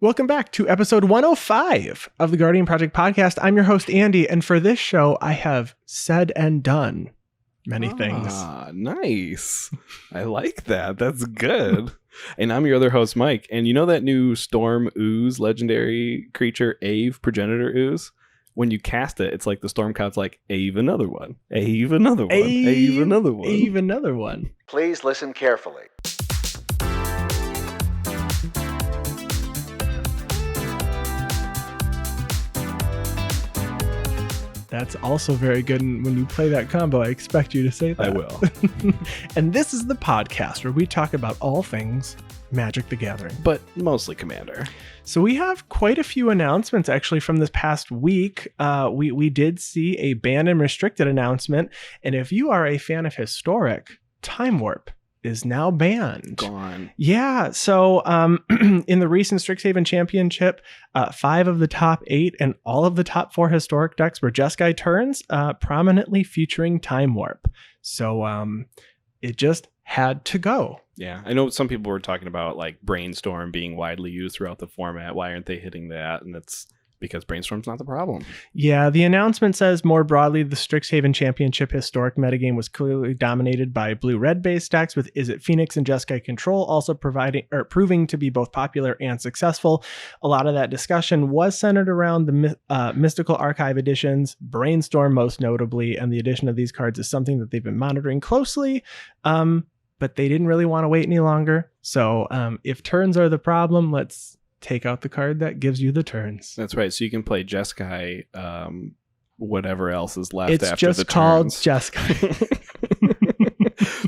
Welcome back to episode 105 of the Guardian Project podcast. I'm your host, Andy, and for this show, I have said and done many things. Nice. I like that. That's good. And I'm your other host, Mike. And you know that new Storm Ooze legendary creature, Ave Progenitor Ooze? When you cast it, it's like the Storm God's like, Ave another one. Ave another one. Ave another one. Ave another one. Please listen carefully. That's also very good. And when you play that combo, I expect you to say that. I will. And this is the podcast where we talk about all things Magic the Gathering. But mostly Commander. So we have quite a few announcements actually from this past week. We did see a banned and restricted announcement. And if you are a fan of Historic, Time Warp is now banned. Gone. Yeah. So in the recent Strixhaven Championship, 5 of the top 8 and all of the top 4 Historic decks were Jeskai turns, prominently featuring Time Warp. So it just had to go. Yeah. I know some people were talking about like Brainstorm being widely used throughout the format. Why aren't they hitting that? And it's because Brainstorm's not the problem. Yeah, the announcement says more broadly, the Strixhaven Championship Historic metagame was clearly dominated by blue-red based decks with Izzet Phoenix and Jeskai Control also proving to be both popular and successful. A lot of that discussion was centered around the Mystical Archive editions, Brainstorm most notably, and the addition of these cards is something that they've been monitoring closely. But they didn't really want to wait any longer. So if turns are the problem, let's take out the card that gives you the turns. That's right. So you can play Jeskai, whatever else is left it's after the turns. It's just called Jeskai.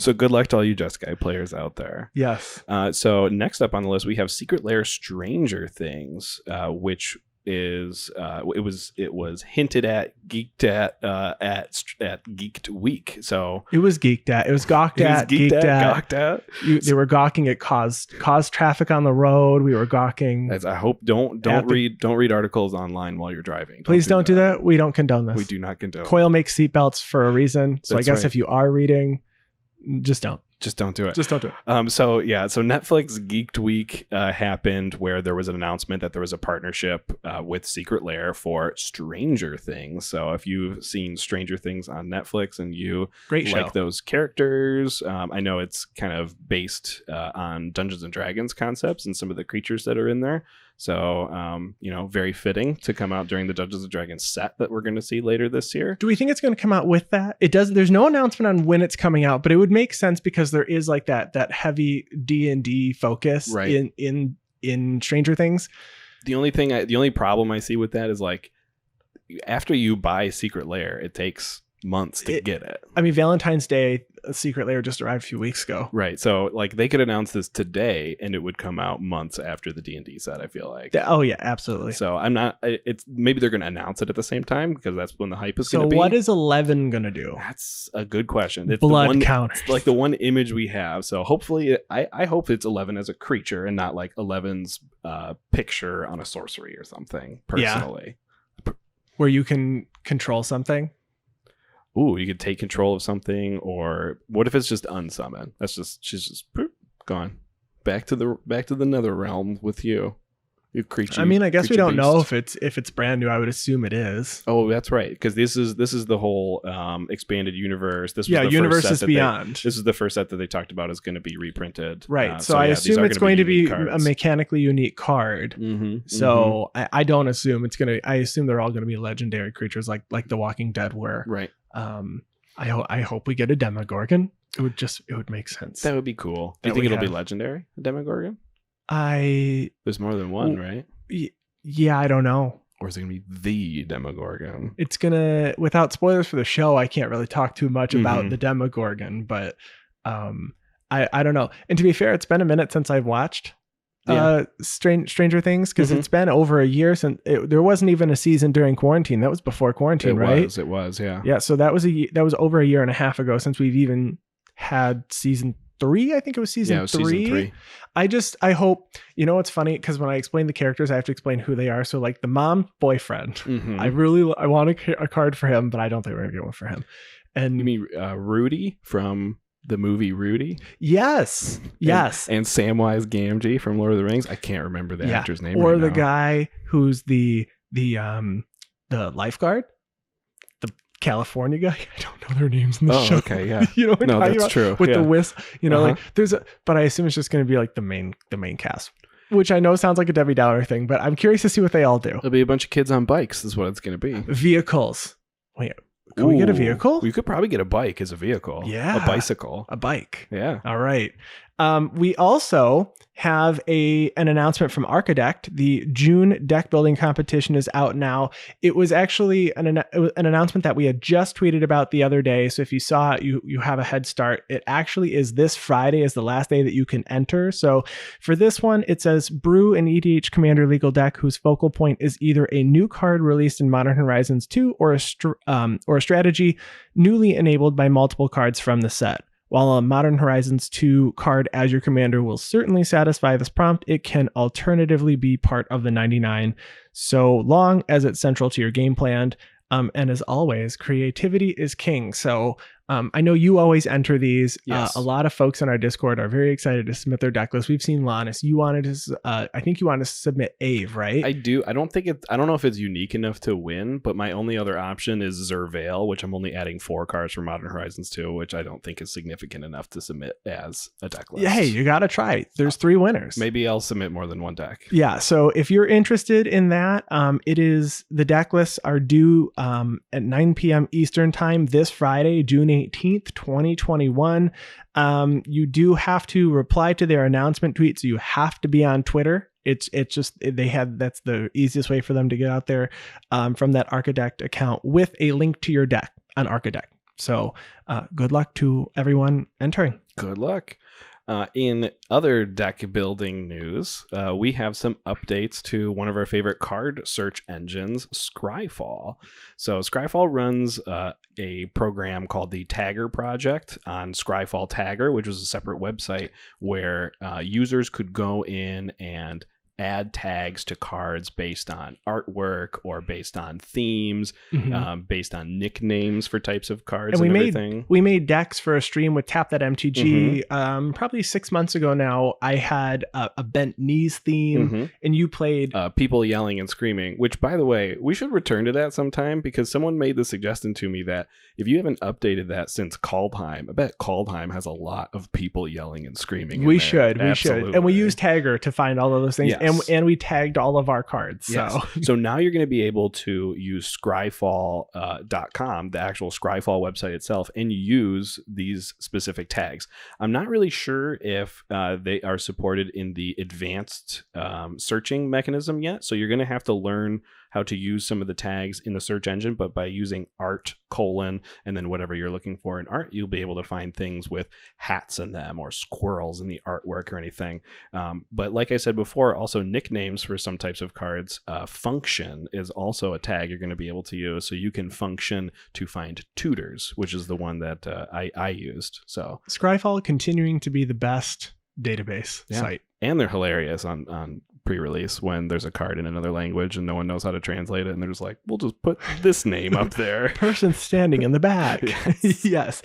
So good luck to all you Jeskai players out there. Yes. So next up on the list, we have Secret Lair Stranger Things, which is it was hinted at, geeked at Geeked Week. So it was geeked at, it was gawked at, geeked at, gawked at. They were gawking. It caused traffic on the road. We were gawking. As I hope don't read articles online while you're driving. Please don't do that. We don't condone this. We do not condone. Coyle makes seatbelts for a reason. So That's I guess right. if you are reading, just don't. Just don't do it. Just don't do it. So Netflix Geeked Week happened where there was an announcement that there was a partnership with Secret Lair for Stranger Things. So if you've seen Stranger Things on Netflix and you Great show. like those characters, I know it's kind of based on Dungeons and Dragons concepts and some of the creatures that are in there. So, very fitting to come out during the Dungeons and Dragons set that we're going to see later this year. Do we think it's going to come out with that? It does. There's no announcement on when it's coming out, but it would make sense because there is like that heavy D&D focus right. in Stranger Things. The only problem I see with that is like after you buy Secret Lair, it takes months to get it. I mean, Valentine's Day, Secret Lair just arrived a few weeks ago. Right. So like they could announce this today and it would come out months after the D&D set, I feel like. Oh yeah, absolutely. So maybe they're going to announce it at the same time because that's when the hype is going to be. So what is 11 going to do? That's a good question. It's blood counters. Like the one image we have. So hopefully I hope it's 11 as a creature and not like 11's picture on a sorcery or something personally. Yeah. Where you can control something. Ooh, you could take control of something, or what if it's just unsummon? She's just gone back to the nether realm with you creature. I mean, I guess we don't beast. know if it's brand new. I would assume it is. Oh, that's right, because this is the whole expanded universe. This was the Universes first set Beyond. This is the first set that they talked about is going to be reprinted. Right. So I assume it's going to be a mechanically unique card. Mm-hmm, so I don't assume it's going to. I assume they're all going to be legendary creatures like the Walking Dead were. Right. I hope we get a Demogorgon. It would make sense. That would be cool. Do you think it'll be legendary, a Demogorgon? There's more than one, right? Yeah, I don't know. Or is it going to be the Demogorgon? It's going to, without spoilers for the show, I can't really talk too much about the Demogorgon, but I don't know. And to be fair, it's been a minute since I've watched Stranger Things because it's been over a year since there wasn't even a season during quarantine. That was before quarantine, right? It was, yeah. Yeah, so that was over a year and a half ago since we've even had season 3. I think it was season 3. Season 3. I hope, it's funny because when I explain the characters, I have to explain who they are. So like the mom boyfriend, I want a card for him, but I don't think we're gonna get one for him. And you mean Rudy from the movie Rudy. Yes. And Samwise Gamgee from Lord of the Rings. I can't remember the actor's name. Or right the now. guy who's the lifeguard, the California guy. I don't know their names in the show. Okay, yeah. You know what I'm talking that's about? true. With yeah. the whisk, like but I assume it's just going to be like the main cast, which I know sounds like a Debbie Downer thing, but I'm curious to see what they all do. It'll be a bunch of kids on bikes is what it's going to be. Vehicles. Wait, can we get a vehicle? We could probably get a bike as a vehicle. Yeah. A bicycle. A bike. Yeah. All right. We also have an announcement from Architect. The June deck building competition is out now. It was actually an announcement that we had just tweeted about the other day. So if you saw it, you have a head start. It actually is this Friday is the last day that you can enter. So for this one, it says brew an EDH Commander legal deck whose focal point is either a new card released in Modern Horizons 2 or a strategy newly enabled by multiple cards from the set. While a Modern Horizons 2 card as your commander will certainly satisfy this prompt, it can alternatively be part of the 99 so long as it's central to your game plan. And as always, creativity is king. So I know you always enter these. Yes. A lot of folks on our Discord are very excited to submit their deck list. We've seen Lannis. You wanted to, I think you wanted to submit Ave, right? I do. I don't know if it's unique enough to win, but my only other option is Zervail, which I'm only adding 4 cards for Modern Horizons 2, which I don't think is significant enough to submit as a deck list. Yeah, hey, you got to try it. There's 3 winners. Maybe I'll submit more than one deck. Yeah. So if you're interested in that, the deck lists are due at 9 p.m. Eastern time this Friday, June 18th, 2021. You do have to reply to their announcement tweet, so you have to be on Twitter. It's just that's the easiest way for them to get out there from that Architect account with a link to your deck on Architect. So good luck to everyone entering. Good luck. In other deck building news, we have some updates to one of our favorite card search engines, Scryfall. So Scryfall runs a program called the Tagger Project on Scryfall Tagger, which was a separate website where users could go in and add tags to cards based on artwork or based on themes, based on nicknames for types of cards and everything. We made decks for a stream with Tap That MTG probably 6 months ago now. I had a bent knees theme and you played people yelling and screaming, which, by the way, we should return to that sometime because someone made the suggestion to me that if you haven't updated that since Kaldheim, I bet Kaldheim has a lot of people yelling and screaming. We should. And we use Tagger to find all of those things. Yes. And we tagged all of our cards. Yes. So now you're going to be able to use Scryfall.com, the actual Scryfall website itself, and use these specific tags. I'm not really sure if they are supported in the advanced searching mechanism yet. So you're going to have to learn how to use some of the tags in the search engine, but by using art : and then whatever you're looking for in art, you'll be able to find things with hats in them or squirrels in the artwork or anything. But like I said before, also nicknames for some types of cards. Function is also a tag you're going to be able to use. So you can function to find tutors, which is the one that I used. So Scryfall continuing to be the best database site. And they're hilarious on pre-release when there's a card in another language and no one knows how to translate it, and they're just like, we'll just put this name up there. Person standing in the back. Yes.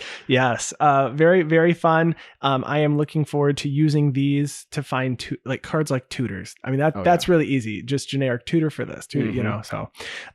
Very, very fun. I am looking forward to using these to find cards like tutors. I mean, that's really easy. Just generic tutor for this, tutor, so.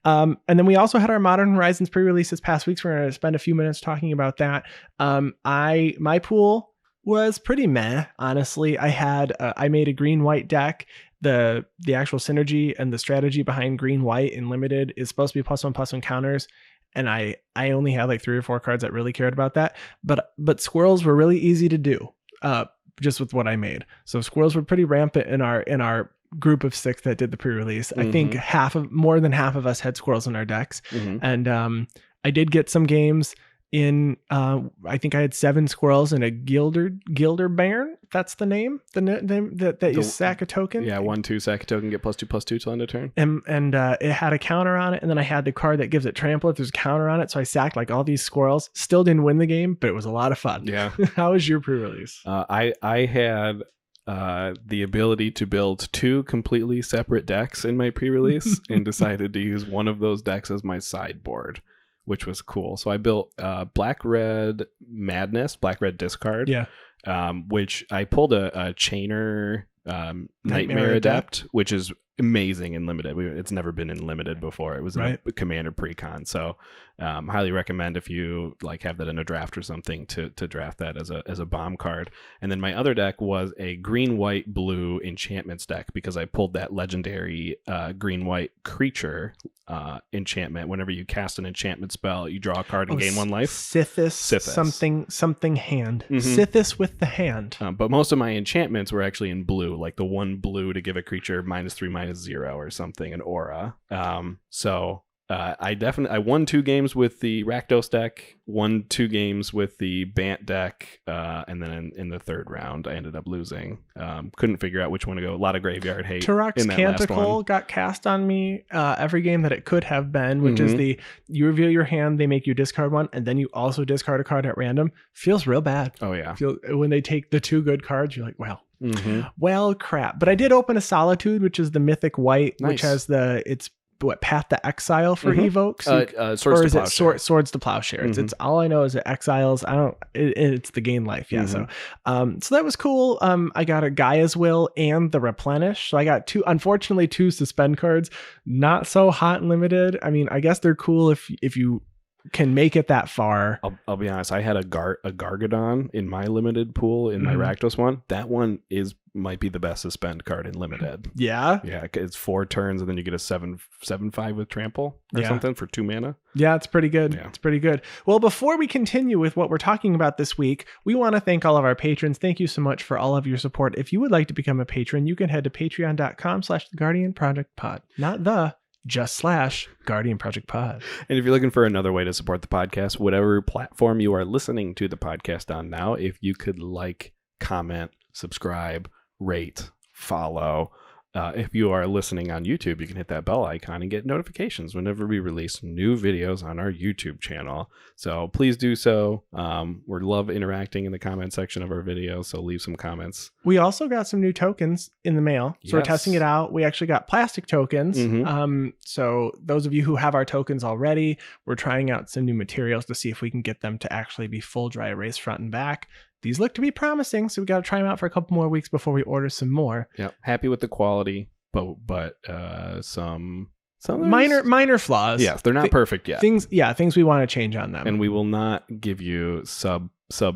And then we also had our Modern Horizons pre-release this past week, so we're going to spend a few minutes talking about that. My pool was pretty meh, honestly. I made a green-white deck. The actual synergy and the strategy behind green-white in limited is supposed to be +1/+1 counters, and I only had like 3 or 4 cards that really cared about that. But squirrels were really easy to do, just with what I made. So squirrels were pretty rampant in our group of 6 that did the pre-release. I think more than half of us had squirrels in our decks, and I did get some games in I think I had 7 squirrels and a Gilder Bairn. That's the name. The name that you sack a token. Yeah, 1/2 sack a token, get +2/+2 till end of turn. And it had a counter on it, and then I had the card that gives it trample if there's a counter on it. So I sacked like all these squirrels. Still didn't win the game, but it was a lot of fun. Yeah. How was your pre-release? I had the ability to build 2 completely separate decks in my pre-release and decided to use one of those decks as my sideboard, which was cool. So I built Black Red Madness, Black Red Discard. Yeah. Which I pulled a Chainer Nightmare Adept, which is amazing in limited. It's never been in limited before. It was in a Commander Precon. So highly recommend if you like have that in a draft or something to draft that as a bomb card. And then my other deck was a green, white, blue enchantments deck because I pulled that legendary green, white creature enchantment. Whenever you cast an enchantment spell, you draw a card and gain 1 life. Sithis. Something hand. Sithis with the hand. But most of my enchantments were actually in blue, like the 1 blue to give a creature -3/-0 or something, an aura. I won 2 games with the Rakdos deck, won 2 games with the Bant deck, and then in the third round I ended up losing. Couldn't figure out which one to go. A lot of graveyard hate. Turok's in that Canticle got cast on me every game that it could have been, which is you reveal your hand, they make you discard 1, and then you also discard a card at random. Feels real bad. Oh yeah. When they take the 2 good cards, you're like, well. Well, crap. But I did open a Solitude, which is the mythic white, which has Path to Exile for evokes, Swords to Plowshare. Swords to Plowshare. It's all I know is it exiles. It's the gain life. Yeah. So that was cool. I got a Gaia's Will and the Replenish. So I got 2 suspend cards. Not so hot and limited. I mean, I guess they're cool if you can make it that far. I'll be honest. I had a Gargadon in my limited pool in my Rakdos one. That one might be the best suspend card in limited. Yeah. Yeah. It's 4 turns and then you get a 7/5 with trample or something for 2 mana. Yeah, it's pretty good. Yeah. It's pretty good. Well, before we continue with what we're talking about this week, we want to thank all of our patrons. Thank you so much for all of your support. If you would like to become a patron, you can head to patreon.com/theguardianprojectpod. Just /Guardian Project Pod. And if you're looking for another way to support the podcast, whatever platform you are listening to the podcast on now, if you could like, comment, subscribe, rate, follow. If you are listening on YouTube, you can hit that bell icon and get notifications whenever we release new videos on our YouTube channel. So please do so. We love interacting in the comment section of our videos, so leave some comments. We also got some new tokens in the mail. So we're testing it out. We actually got plastic tokens. So those of you who have our tokens already, we're trying out some new materials to see if we can get them to actually be full dry erase front and back. These look to be promising, so we got to try them out for a couple more weeks before we order some more. Yeah, happy with the quality, but some minor flaws. Yes, they're not perfect yet. Things we want to change on them. And we will not give you sub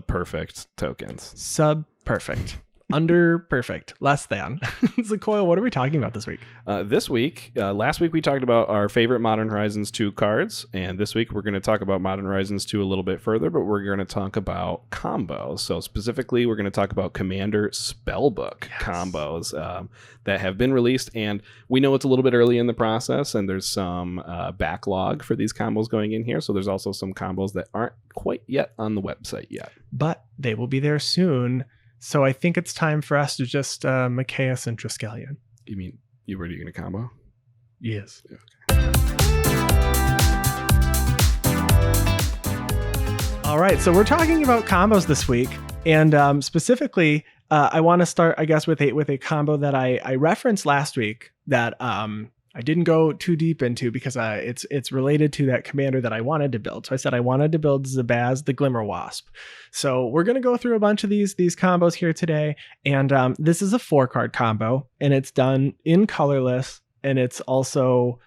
perfect tokens. Sub perfect. Under perfect, less than. So Coyle, what are we talking about this week? This week, last week we talked about our favorite Modern Horizons 2 cards, and this week we're going to talk about Modern Horizons 2 a little bit further, but we're going to talk about combos. So specifically, we're going to talk about Commander Spellbook combos that have been released, and we know it's a little bit early in the process, and there's some backlog for these combos going in here, so there's also some combos that aren't quite yet on the website yet. But they will be there soon. So I think it's time for us to just Machias and Triskelion. You mean, you ready to get a combo? Yes. Okay. All right, so we're talking about combos this week. And specifically, I want to start, I guess, with a combo that I referenced last week that I didn't go too deep into because it's related to that commander that I wanted to build. So I said I wanted to build Zabaz, the Glimmer Wasp. So we're going to go through a bunch of these combos here today. And this is a 4-card combo, and it's done in colorless, and it's also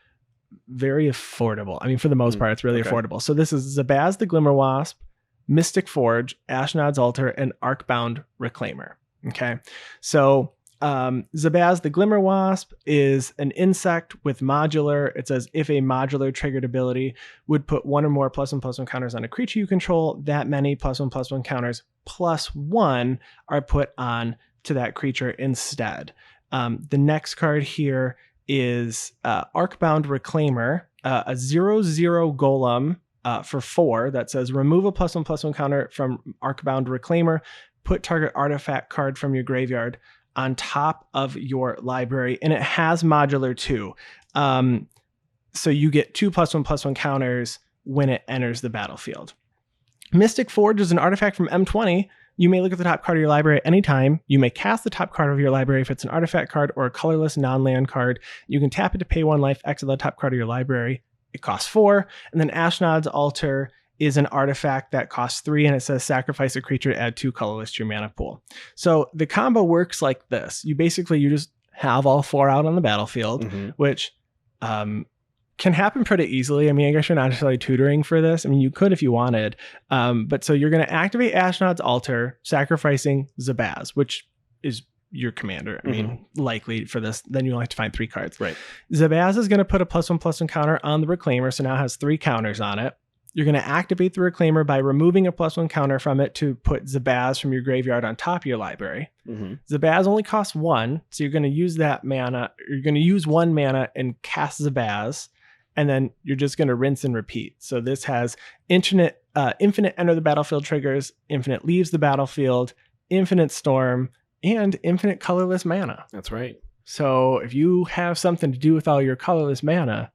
very affordable. I mean, for the most part, it's really affordable. So this is Zabaz, the Glimmer Wasp, Mystic Forge, Ashnod's Altar, and Arcbound Reclaimer. Okay, so Zabaz, the Glimmer Wasp, is an insect with modular. It says if a modular triggered ability would put 1 or more +1/+1 counters on a creature you control, that many +1/+1 counters +1 are put on to that creature instead. The next card here is Arcbound Reclaimer, a 0/0 golem for 4 that says remove a +1/+1 counter from Arcbound Reclaimer, put target artifact card from your graveyard on top of your library, and it has modular too. So you get 2 +1/+1 counters when it enters the battlefield. Mystic Forge is an artifact from M20. You may look at the top card of your library at any time. You may cast the top card of your library if it's an artifact card or a colorless non-land card. You can tap it to pay 1 life, exile the top card of your library, it costs 4. And then Ashnod's Altar is an artifact that costs 3, and it says sacrifice a creature to add 2 colorless to your mana pool. So the combo works like this. You just have all 4 out on the battlefield, which can happen pretty easily. I mean, I guess you're not necessarily tutoring for this. I mean, you could if you wanted. But so you're going to activate Ashnod's Altar, sacrificing Zabaz, which is your commander. I mean, likely for this, then you'll have to find 3 cards. Right. Zabaz is going to put a +1/+1 counter on the Reclaimer, so now it has 3 counters on it. You're going to activate the Reclaimer by removing a +1 counter from it to put Zabaz from your graveyard on top of your library. Zabaz only costs 1, so you're going to use that mana. You're going to use 1 mana and cast Zabaz, and then you're just going to rinse and repeat. So this has infinite enter the battlefield triggers, infinite leaves the battlefield, infinite storm, and infinite colorless mana. That's right. So if you have something to do with all your colorless mana,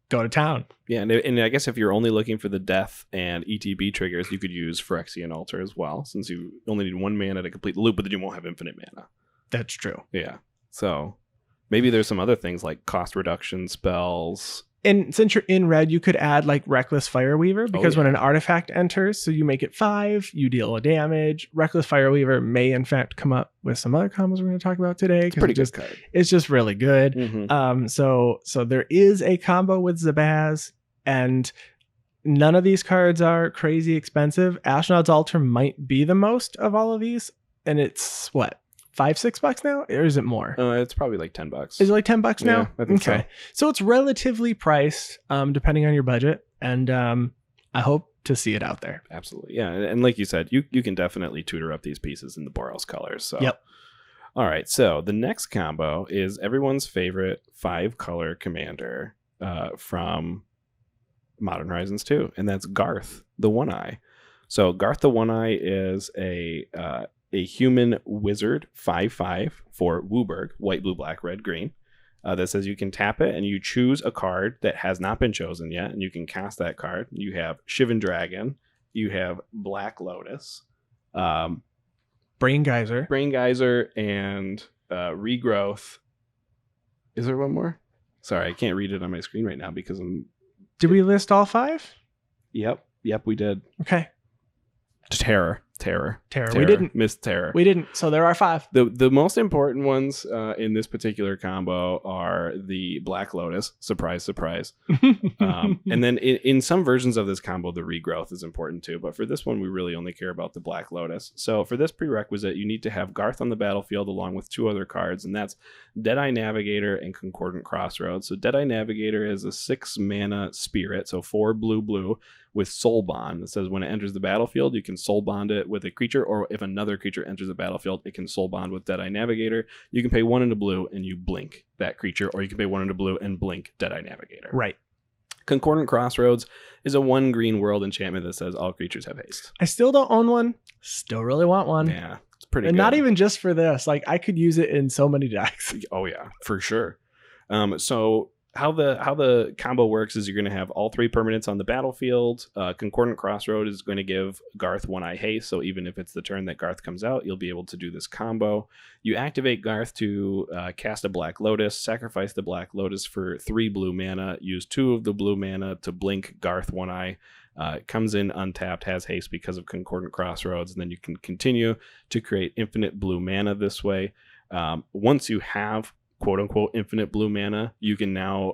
go to town. Yeah, and I guess if you're only looking for the death and ETB triggers, you could use Phyrexian Altar as well, since you only need 1 mana to complete the loop, but then you won't have infinite mana. That's true. Yeah. So maybe there's some other things like cost reduction spells. And since you're in red, you could add like Reckless Fireweaver, because when an artifact enters, so you make it 5, you deal a damage. Reckless Fireweaver may in fact come up with some other combos we're going to talk about today. It's pretty good card. It's just really good. So there is a combo with Zabaz, and none of these cards are crazy expensive. Ashnod's Altar might be the most of all of these, and it's what, $5-6 now, or is it more? It's probably like $10. Is it like $10 now? Yeah, I think so. So it's relatively priced, depending on your budget, and I hope to see it out there. Absolutely, yeah. And like you said, you can definitely tutor up these pieces in the Boros colors. So yep. All right, so the next combo is everyone's favorite 5-color commander from Modern Horizons 2, and that's Garth the One-Eye. So Garth the One-Eye is a human wizard 5/5 for Wooburg, white, blue, black, red, green. That says you can tap it and you choose a card that has not been chosen yet, and you can cast that card. You have Shivan Dragon, you have Black Lotus, Brain Geyser, and Regrowth. Is there one more? Sorry, I can't read it on my screen right now because I'm. Did we list all 5? Yep, we did. Okay. Terror. We didn't. Miss Terror. We didn't. So there are 5. The most important ones in this particular combo are the Black Lotus. Surprise, surprise. And then in some versions of this combo, the Regrowth is important too. But for this one, we really only care about the Black Lotus. So for this prerequisite, you need to have Garth on the battlefield along with 2 other cards, and that's Deadeye Navigator and Concordant Crossroads. So Deadeye Navigator is a 6 mana spirit, so 4 blue with Soul Bond. It says when it enters the battlefield, you can Soul Bond it with a creature, or if another creature enters the battlefield, it can Soul Bond with Deadeye Navigator. You can pay 1 into blue and you blink that creature, or you can pay 1 into blue and blink Deadeye Navigator. Right. Concordant Crossroads is a 1 green world enchantment that says all creatures have haste. I still don't own one. Still really want one. Yeah, it's pretty and good. Not even just for this. Like, I could use it in so many decks. Oh yeah, for sure. So how the combo works is you're going to have all 3 permanents on the battlefield. Concordant Crossroad is going to give Garth One-Eye haste, so even if it's the turn that Garth comes out, you'll be able to do this combo. You activate Garth to cast a Black Lotus, sacrifice the Black Lotus for 3 blue mana, use 2 of the blue mana to blink Garth One-Eye. It comes in untapped, has haste because of Concordant Crossroads, and then you can continue to create infinite blue mana this way. Once you have quote-unquote infinite blue mana, you can now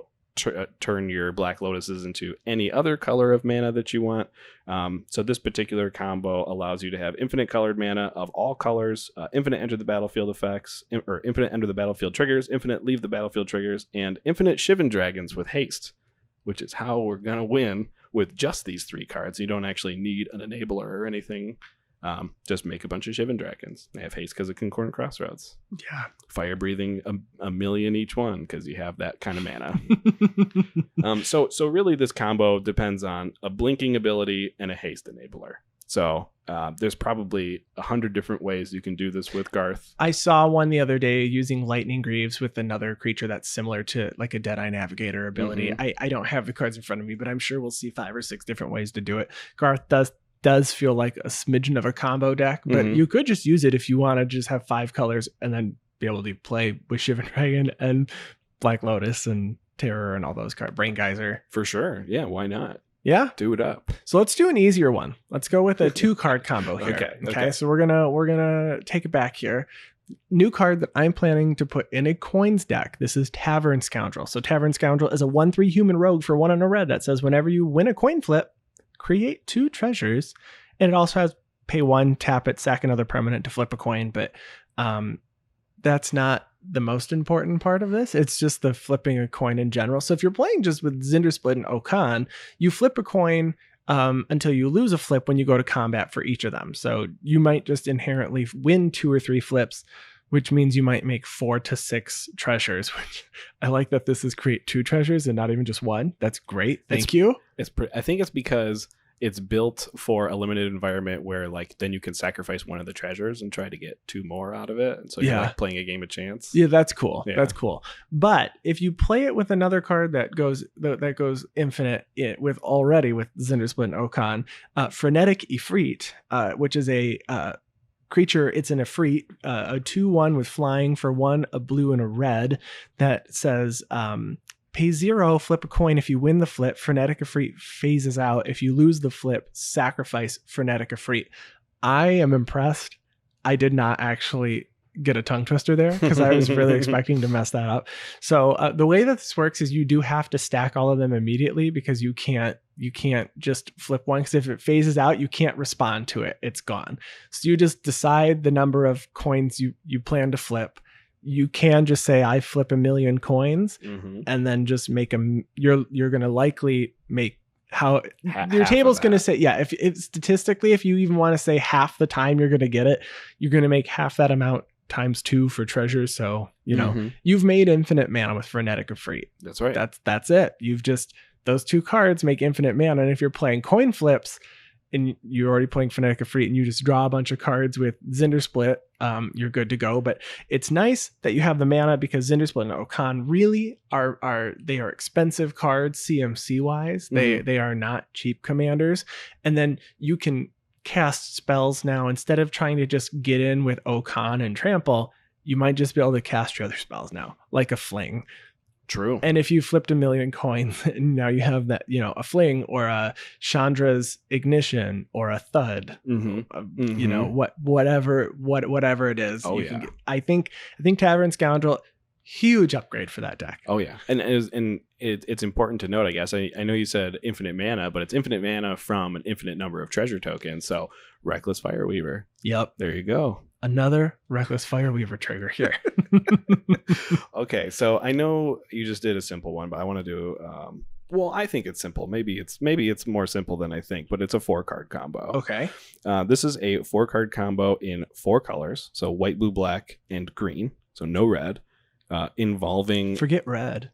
turn your Black Lotuses into any other color of mana that you want. So this particular combo allows you to have infinite colored mana of all colors, infinite enter the battlefield effects, or infinite enter the battlefield triggers, infinite leave the battlefield triggers, and infinite Shivan Dragons with haste, which is how we're going to win with just these 3 cards. You don't actually need an enabler or anything. Just make a bunch of Shivan Dragons. They have haste because of Concordant Crossroads. Yeah. Fire breathing a million each one because you have that kind of mana. So really this combo depends on a blinking ability and a haste enabler. So there's probably 100 different ways you can do this with Garth. I saw one the other day using Lightning Greaves with another creature that's similar to like a Deadeye Navigator ability. I don't have the cards in front of me, but I'm sure we'll see 5 or 6 different ways to do it. Garth does feel like a smidgen of a combo deck, but you could just use it if you want to just have 5 colors and then be able to play with Shivan Dragon and Black Lotus and Terror and all those cards. Brain Geyser. For sure. Yeah, why not? Yeah. Do it up. So let's do an easier one. Let's go with a 2-card combo here. Okay. So we're gonna take it back here. New card that I'm planning to put in a coins deck. This is Tavern Scoundrel. So Tavern Scoundrel is a 1/3 human rogue for 1 and a red that says whenever you win a coin flip, create 2 treasures. And it also has pay 1, tap it, sack another permanent to flip a coin. But that's not the most important part of this. It's just the flipping a coin in general. So if you're playing just with Zyndersplit and Okan, you flip a coin until you lose a flip when you go to combat for each of them. So you might just inherently win 2 or 3 flips, which means you might make 4 to 6 treasures, which I like that this is create 2 treasures and not even just 1. That's great. Thank you. I think it's because it's built for a limited environment where like then you can sacrifice one of the treasures and try to get 2 more out of it. And so you're like playing a game of chance. Yeah, that's cool. Yeah. That's cool. But if you play it with another card that goes infinite with Zyndersplit and Okan, Frenetic Ifrit, which is a creature, it's an Ifrit, a 2/1 with flying for 1, a blue and a red that says pay 0, flip a coin. If you win the flip, Frenetic Ifrit phases out. If you lose the flip, sacrifice Frenetic Ifrit. I am impressed. I did not actually get a tongue twister there because I was really expecting to mess that up. So the way that this works is you do have to stack all of them immediately because you can't just flip one, because if it phases out, you can't respond to it. It's gone. So you just decide the number of coins you plan to flip. You can just say I flip 1,000,000 coins and then just make them. You're going to likely make how your table's going to say, if statistically, if you even want to say half the time you're going to get it, you're going to make half that amount times 2 for treasures. So, you've made infinite mana with Frenetic Ifrit. That's right. That's it. You've just, those 2 cards make infinite mana. And if you're playing coin flips and you're already playing Frenetic Ifrit and you just draw a bunch of cards with Zyndersplit, you're good to go. But it's nice that you have the mana because Zyndersplit and Okan really are expensive cards CMC wise. They are not cheap commanders. And then you can cast spells now instead of trying to just get in with Okan and Trample. You might just be able to cast your other spells now, like a Fling. True. And if you flipped 1,000,000 coins, now you have that, a Fling or a Chandra's Ignition or a Thud, whatever it is. Oh, yeah. I think Tavern Scoundrel, huge upgrade for that deck. Oh yeah. And it's important to note, I guess. I know you said infinite mana, but it's infinite mana from an infinite number of treasure tokens. So Reckless Fireweaver. Yep. There you go. Another Reckless Fireweaver trigger here. Okay, so I know you just did a simple one, but I want to do I think it's simple. Maybe it's more simple than I think, but it's a 4-card combo. Okay. This is a 4-card combo in 4 colors, so white, blue, black, and green. So no red. Involving, forget red.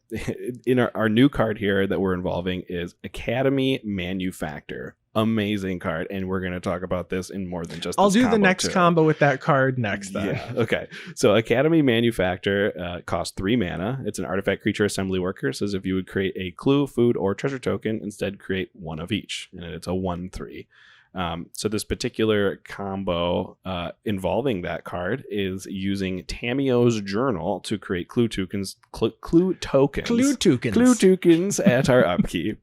In our new card here that we're involving is Academy Manufactor. Amazing card, and we're going to talk about this in more than just I'll do the next combo with that card next then. Yeah, okay. So Academy Manufactor costs 3 mana. It's an artifact creature assembly worker. Says if you would create a clue, food, or treasure token, instead create 1 of each, and it's a 1/3. So this particular combo involving that card is using Tamio's Journal to create clue tokens at our upkeep.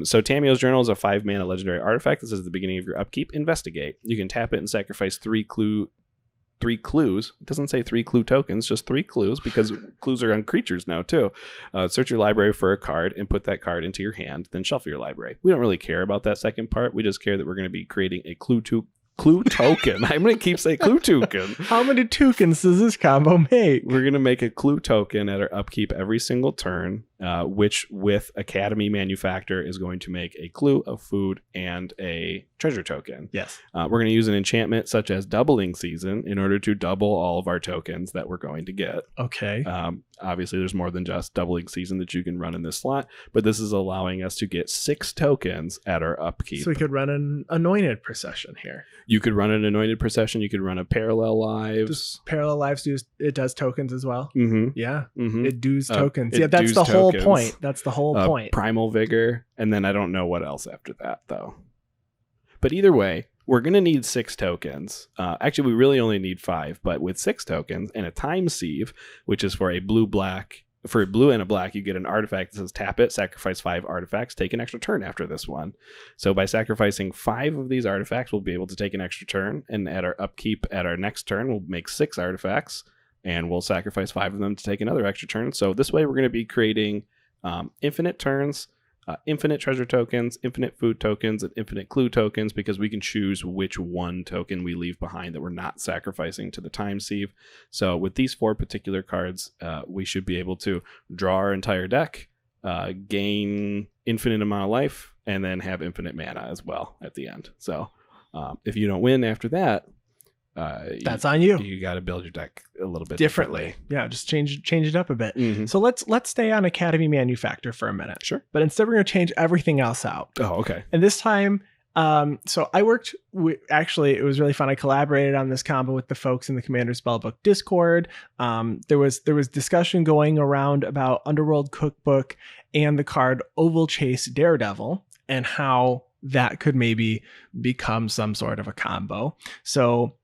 So Tamio's Journal is a 5-mana legendary artifact. This is the beginning of your upkeep. Investigate. You can tap it and sacrifice 3 clues. It doesn't say 3 clue tokens, just 3 clues, because clues are on creatures now too. Search your library for a card and put that card into your hand, then shuffle your library. We don't really care about that second part. We just care that we're going to be creating a clue token. I'm going to keep saying clue token. How many tokens does this combo make? We're going to make a clue token at our upkeep every single turn, which with Academy Manufactor is going to make a clue, a food, and a treasure token. Yes. We're going to use an enchantment such as Doubling Season in order to double all of our tokens that we're going to get. Okay. Obviously, there's more than just Doubling Season that you can run in this slot, but this is allowing us to get 6 tokens at our upkeep. So we could run an Anointed Procession here. You could run an Anointed Procession. You could run a Parallel Lives. Parallel Lives does tokens as well? Mm-hmm. Yeah. Mm-hmm. It does tokens. Yeah, that's the whole point. That's the whole point. Primal Vigor, and then I don't know what else after that, though. But either way, we're going to need 6 tokens. Actually, we really only need 5, but with 6 tokens and a Time Sieve, which is for a blue-black for a blue and a black, you get an artifact that says tap it, sacrifice 5 artifacts, take an extra turn after this one. So by sacrificing 5 of these artifacts, we'll be able to take an extra turn. And at our upkeep at our next turn, we'll make 6 artifacts and we'll sacrifice 5 of them to take another extra turn. So this way we're going to be creating infinite turns, infinite treasure tokens, infinite food tokens, and infinite clue tokens, because we can choose which one token we leave behind that we're not sacrificing to the time sieve. So with these 4 particular cards, we should be able to draw our entire deck, gain infinite amount of life, and then have infinite mana as well at the end. So if you don't win after that, that's on you. You got to build your deck a little bit differently. Yeah, just change it up a bit. Mm-hmm. So let's stay on Academy Manufactor for a minute. Sure. But instead we're going to change everything else out. Oh, okay. And this time, so I worked actually, it was really fun. I collaborated on this combo with the folks in the Commander Spellbook Discord. There was discussion going around about Underworld Cookbook and the card Oval Chase Daredevil and how that could maybe become some sort of a combo. So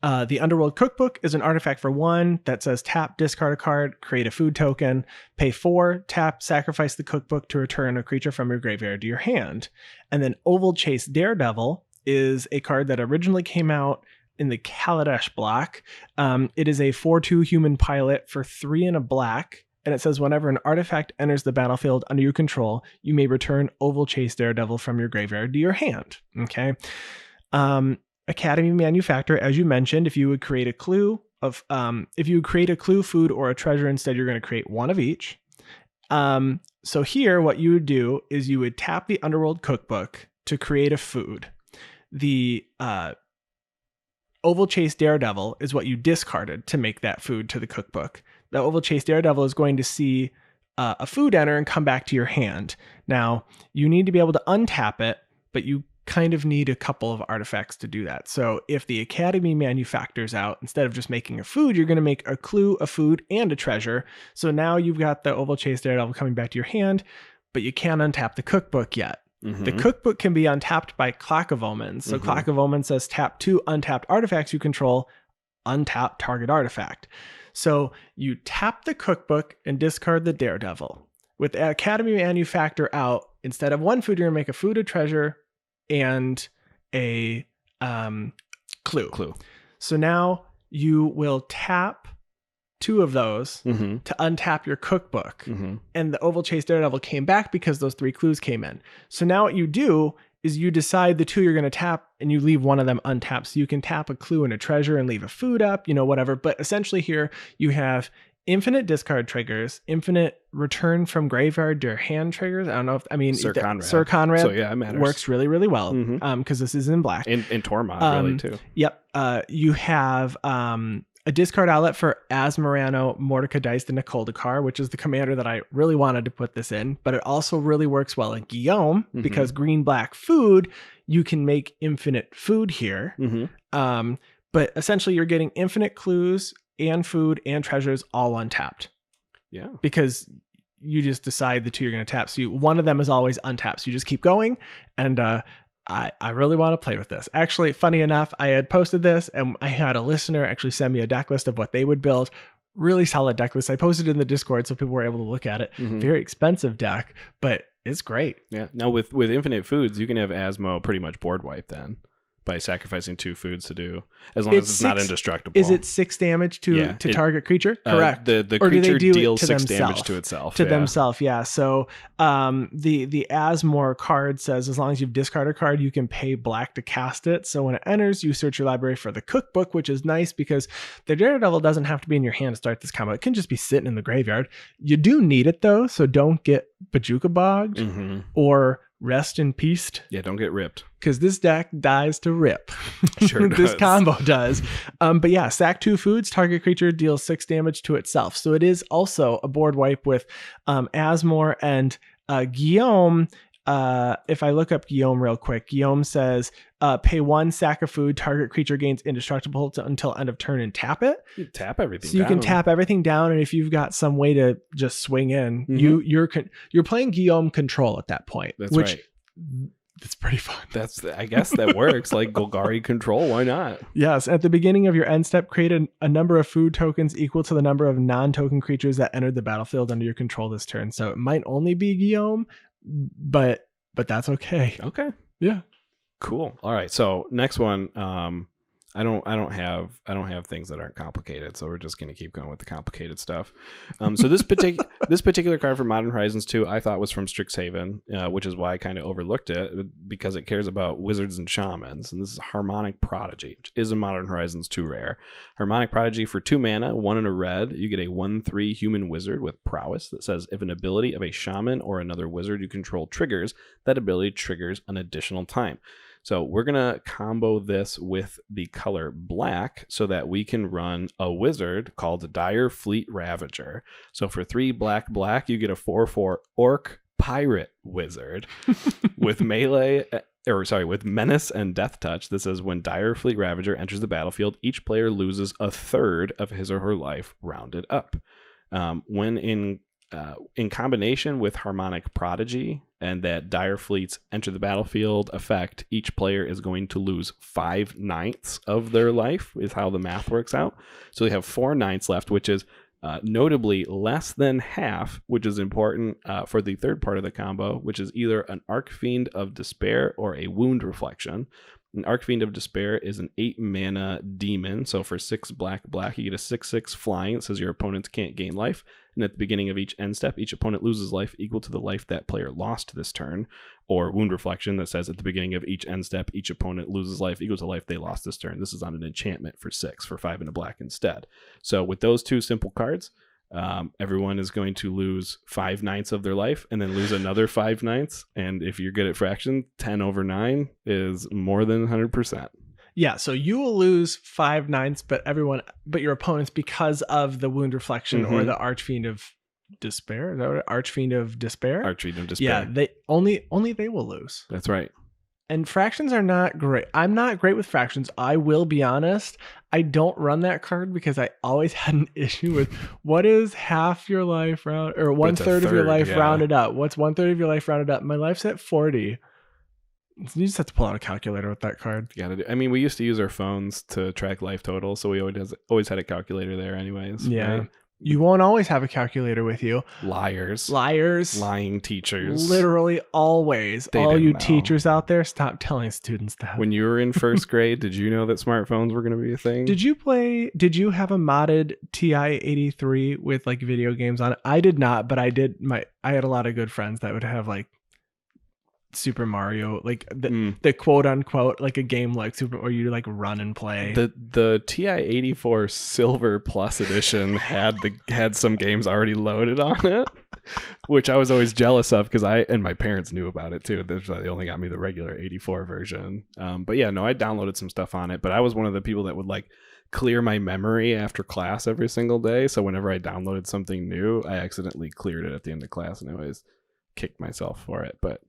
the Underworld Cookbook is an artifact for 1 that says tap, discard a card, create a food token, pay 4, tap, sacrifice the cookbook to return a creature from your graveyard to your hand. And then Oval Chase Daredevil is a card that originally came out in the Kaladesh block. It is a 4/2 human pilot for 3 and a black. And it says whenever an artifact enters the battlefield under your control, you may return Oval Chase Daredevil from your graveyard to your hand. Okay. Academy Manufactor, as you mentioned, if you would create a clue, food, or a treasure instead, you're going to create 1 of each. So here, what you would do is you would tap the Underworld Cookbook to create a food. The Oval Chase Daredevil is what you discarded to make that food to the cookbook. The Oval Chase Daredevil is going to see a food enter and come back to your hand. Now, you need to be able to untap it, but you kind of need a couple of artifacts to do that. So if the Academy Manufactor's out, instead of just making a food, you're going to make a clue, a food, and a treasure. So now you've got the Oval Chase Daredevil coming back to your hand, but you can't untap the cookbook yet. Mm-hmm. The cookbook can be untapped by Clock of Omens. So Clock of Omens says tap 2 untapped artifacts you control, untap target artifact. So you tap the cookbook and discard the Daredevil. With the Academy Manufactor out, instead of 1 food, you're going to make a food, a treasure, and a clue. So now you will tap 2 of those to untap your cookbook. And the Oval Chase Daredevil came back because those 3 clues came in. So now what you do is you decide the 2 you're going to tap and you leave 1 of them untapped. So you can tap a clue and a treasure and leave a food up, whatever. But essentially here you have infinite discard triggers, infinite return from graveyard to your hand triggers. I don't know if, Sir Conrad so yeah, it matters. Works really, really well because this is in black. In Tormod, really, too. Yep. You have a discard outlet for Asmarano, Mordecai the Nikoldakar, which is the commander that I really wanted to put this in, but it also really works well in Guillaume because green-black food, you can make infinite food here. But essentially you're getting infinite clues and food and treasures all untapped. Yeah. Because you just decide the 2 you're going to tap. So one of them is always untapped. So you just keep going. And I really want to play with this. Actually, funny enough, I had posted this and I had a listener actually send me a deck list of what they would build. Really solid deck list. I posted it in the Discord so people were able to look at it. Very expensive deck, but it's great. Yeah. Now with infinite foods, you can have Asmo pretty much board wipe then. By sacrificing 2 foods to do, as long as it's not indestructible. Is it 6 damage to target creature? Correct. The creature deals 6 damage to itself. Themselves, yeah. So the Asmore card says as long as you've discarded a card, you can pay black to cast it. So when it enters, you search your library for the cookbook, which is nice because the Daredevil doesn't have to be in your hand to start this combo. It can just be sitting in the graveyard. You do need it though, so don't get Bajuka bogged or rest in peace. Yeah, don't get ripped. Because this deck dies to rip. Sure does. This combo does. But yeah, sack 2 foods, target creature deals 6 damage to itself. So it is also a board wipe with Asmore and Guillaume. If I look up Guillaume real quick, Guillaume says pay 1 sack of food, target creature gains indestructible until end of turn and tap it. You tap everything so you can tap everything down, and if you've got some way to just swing in, you're playing Guillaume control at that point. That's right. It's pretty fun. I guess that works. Like Golgari control, why not? Yes. At the beginning of your end step, create a number of food tokens equal to the number of non-token creatures that entered the battlefield under your control this turn. So it might only be Guillaume, but that's okay. Okay. Yeah. Cool. All right. So next one, I don't have things that aren't complicated, so we're just gonna keep going with the complicated stuff. So this particular card for Modern Horizons 2, I thought was from Strixhaven, which is why I kind of overlooked it, because it cares about wizards and shamans, and this is Harmonic Prodigy, which is a Modern Horizons 2 rare. Harmonic Prodigy for 2 mana, 1 and a red. You get a 1/3 human wizard with prowess that says if an ability of a shaman or another wizard you control triggers, that ability triggers an additional time. So we're going to combo this with the color black so that we can run a wizard called Dire Fleet Ravager. So for 3 black, you get a 4/4 orc pirate wizard with with menace and death touch. This says when Dire Fleet Ravager enters the battlefield, each player loses 1/3 of his or her life rounded up. When in combination with Harmonic Prodigy and that Dire Fleets enter the battlefield effect, each player is going to lose 5/9 of their life, is how the math works out. So they have 4/9 left, which is notably less than half, which is important for the third part of the combo, which is either an Archfiend of Despair or a Wound Reflection. An Archfiend of Despair is an 8 mana demon. So for 6 black, you get a 6/6 flying. It says your opponents can't gain life. And at the beginning of each end step, each opponent loses life equal to the life that player lost this turn. Or Wound Reflection that says at the beginning of each end step, each opponent loses life equal to life they lost this turn. This is on an enchantment for 6 for 5 and a black instead. So with those 2 simple cards, everyone is going to lose 5/9 of their life and then lose another 5/9. And if you're good at fraction, 10/9 is more than 100%. Yeah, so you will lose 5/9, but your opponents, because of the Wound Reflection or the Archfiend of Despair. Is that what Archfiend of Despair? Archfiend of Despair. Yeah, they only they will lose. That's right. And fractions are not great. I'm not great with fractions. I will be honest. I don't run that card because I always had an issue with what is half your life round or 1/3 of your life rounded up. What's 1/3 of your life rounded up? My life's at 40. You just have to pull out a calculator with that card. You gotta do. I mean, we used to use our phones to track life total, so we always had a calculator there, anyways. Yeah. Right? You won't always have a calculator with you. Liars. Lying teachers. Literally always. All you teachers out there, stop telling students that. When you were in first grade, did you know that smartphones were going to be a thing? Did you have a modded TI-83 with like video games on it? I did not, but I had a lot of good friends that would have like Super Mario, like the quote unquote like a game like Super, or you like run and play. The TI-84 Silver Plus Edition had some games already loaded on it, which I was always jealous of because and my parents knew about it too. That's why they only got me the regular 84 version. But yeah, no, I downloaded some stuff on it, but I was one of the people that would like clear my memory after class every single day. So whenever I downloaded something new, I accidentally cleared it at the end of class, and I always kicked myself for it. But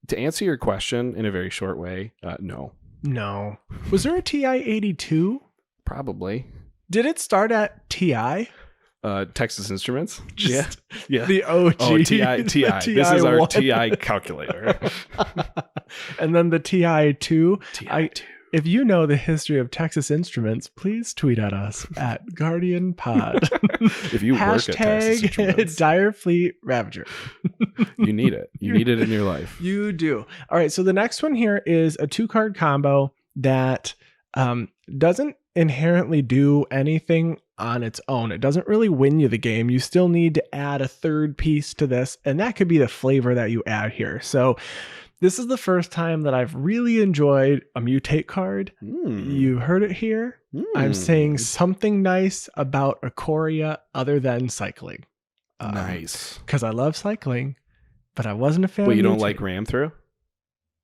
to answer your question in a very short way, no. No. Was there a TI-82? Probably. Did it start at TI? Texas Instruments? Yeah. The OG. Oh, TI. This is our TI calculator. And then the TI-2. TI-2. If you know the history of Texas Instruments, please tweet at us at Guardian Pod. If you work at Texas Instruments, Dire Fleet Ravager. You need it. You need it in your life. You do. All right. So the next one here is a 2-card combo that doesn't inherently do anything on its own. It doesn't really win you the game. You still need to add a third piece to this, and that could be the flavor that you add here. So this is the first time that I've really enjoyed a mutate card. You heard it here. I'm saying something nice about Ikoria other than cycling. Nice. Because I love cycling, but I wasn't a fan But of you don't mutate. like ram through?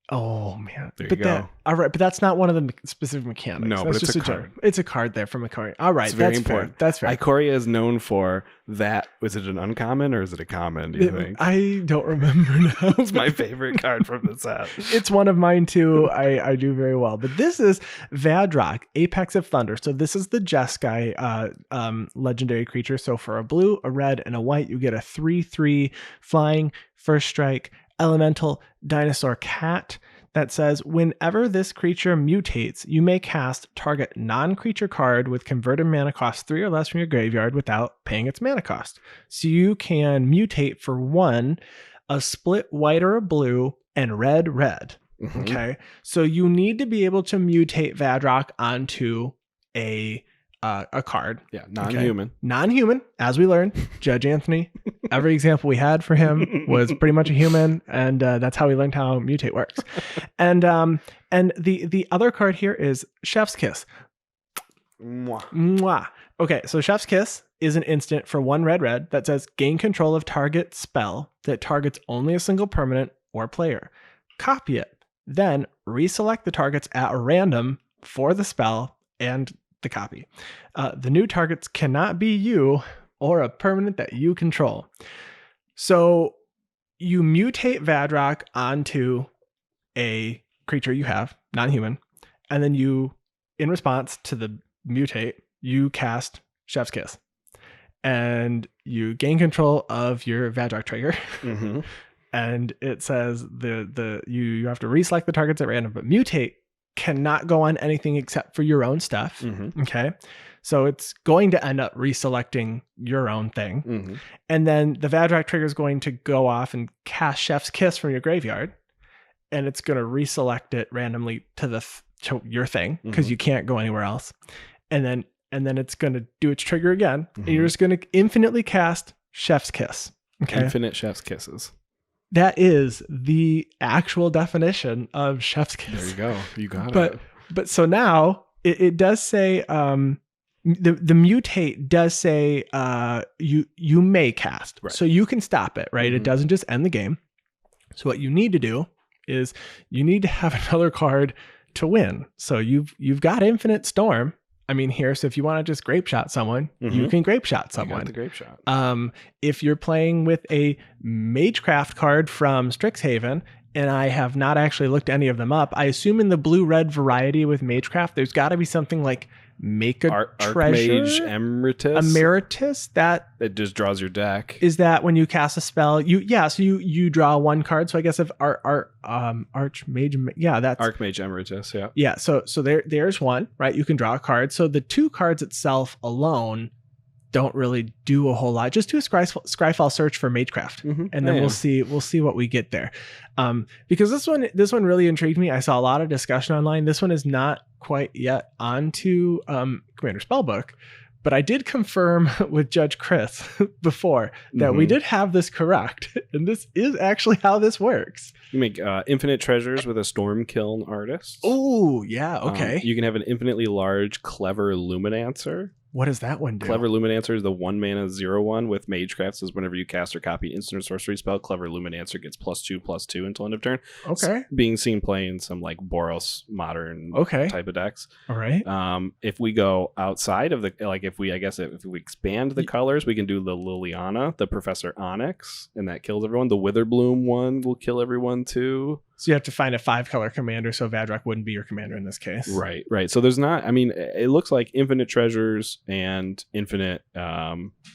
Oh man. There you go. All right, but that's not one of the specific mechanics. No, that's but it's a card. It's a card there from Ikoria. All right, It's very that's important. fair. That's fair. Ikoria is known for that. Was it an uncommon or is it a common, do you think? I don't remember now. It's my favorite card from the set. It's one of mine too. I do very well. But this is Vadrock, Apex of Thunder. So this is the Jeskai legendary creature. So for a blue, a red, and a white, you get a 3/3 flying, first strike, elemental, dinosaur cat that says, whenever this creature mutates, you may cast target non-creature card with converted mana cost 3 or less from your graveyard without paying its mana cost. So you can mutate for 1, a split white or a blue, and red. Mhm. Okay. So you need to be able to mutate Vadrock onto a card. Yeah, non-human. Okay. Non-human, as we learned. Judge Anthony, every example we had for him was pretty much a human, and that's how we learned how mutate works. And the other card here is Chef's Kiss. Mwah. Mwah. Okay, so Chef's Kiss is an instant for 1 red that says gain control of target spell that targets only a single permanent or player. Copy it. Then reselect the targets at random for the spell and the copy. The new targets cannot be you or a permanent that you control. So you mutate Vadrock onto a creature you have, non-human, and then you, in response to the mutate, you cast Chef's Kiss. And you gain control of your Vadrock trigger. Mm-hmm. And it says you have to reselect the targets at random, but mutate cannot go on anything except for your own stuff. Mm-hmm. Okay. So it's going to end up reselecting your own thing. Mm-hmm. And then the Vadrock trigger is going to go off and cast Chef's Kiss from your graveyard. And it's going to reselect it randomly to your thing because you can't go anywhere else. And then it's going to do its trigger again. And you're just going to infinitely cast Chef's Kiss. Okay. Infinite Chef's Kisses. That is the actual definition of Chef's Kiss. There you go. You got it. But so now it does say the mutate does say you may cast. Right. So you can stop it, right? It doesn't just end the game. So what you need to do is you need to have another card to win. So you've got Infinite Storm. I mean, here, so if you want to just grape shot someone, you can grape shot someone. You got the grape shot. If you're playing with a Magecraft card from Strixhaven, and I have not actually looked any of them up, I assume in the blue-red variety with Magecraft, there's got to be something like Make a Treasure? Archmage Emeritus? Emeritus? That just draws your deck. Is that when you cast a spell? So you draw 1 card. So I guess if Archmage, that's Archmage Emeritus, yeah. Yeah, so there's 1, right? You can draw a card. So the 2 cards itself alone don't really do a whole lot. Just do a Scryfall search for Magecraft, and then we'll see what we get there. Because this one really intrigued me. I saw a lot of discussion online. This one is not quite yet onto Commander Spellbook, but I did confirm with Judge Chris before that we did have this correct, and this is actually how this works. You make infinite treasures with a Storm Kiln artist. Oh, yeah, okay. You can have an infinitely large, clever Luminancer. What does that one do? Clever Luminancer is the 1-mana 0/1 with Magecraft. Says whenever you cast or copy instant or sorcery spell, Clever Luminancer gets +2/+2 until end of turn. Okay. It's being seen playing some like Boros modern type of decks. All right. If we go outside of if we expand the colors, we can do the Liliana, the Professor Onyx, and that kills everyone. The Witherbloom one will kill everyone too. So you have to find a 5-color commander, so Vadrock wouldn't be your commander in this case. Right. So there's not, I mean, it looks like infinite treasures and infinite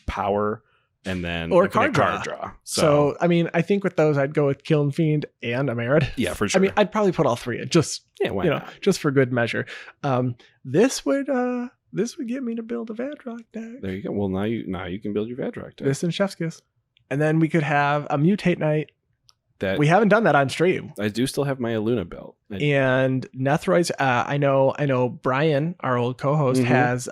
power, and then or card draw. So, I mean, I think with those, I'd go with Kiln Fiend and Emerid. Yeah, for sure. I mean, I'd probably put all 3 in, why not? Just for good measure. This would get me to build a Vadrock deck. There you go. Well, now you can build your Vadrock deck. This and Chef's Kiss. And then we could have a Mutate Knight. We haven't done that on stream. I do still have my Aluna built. And Nethroid's, I know Brian, our old co-host, has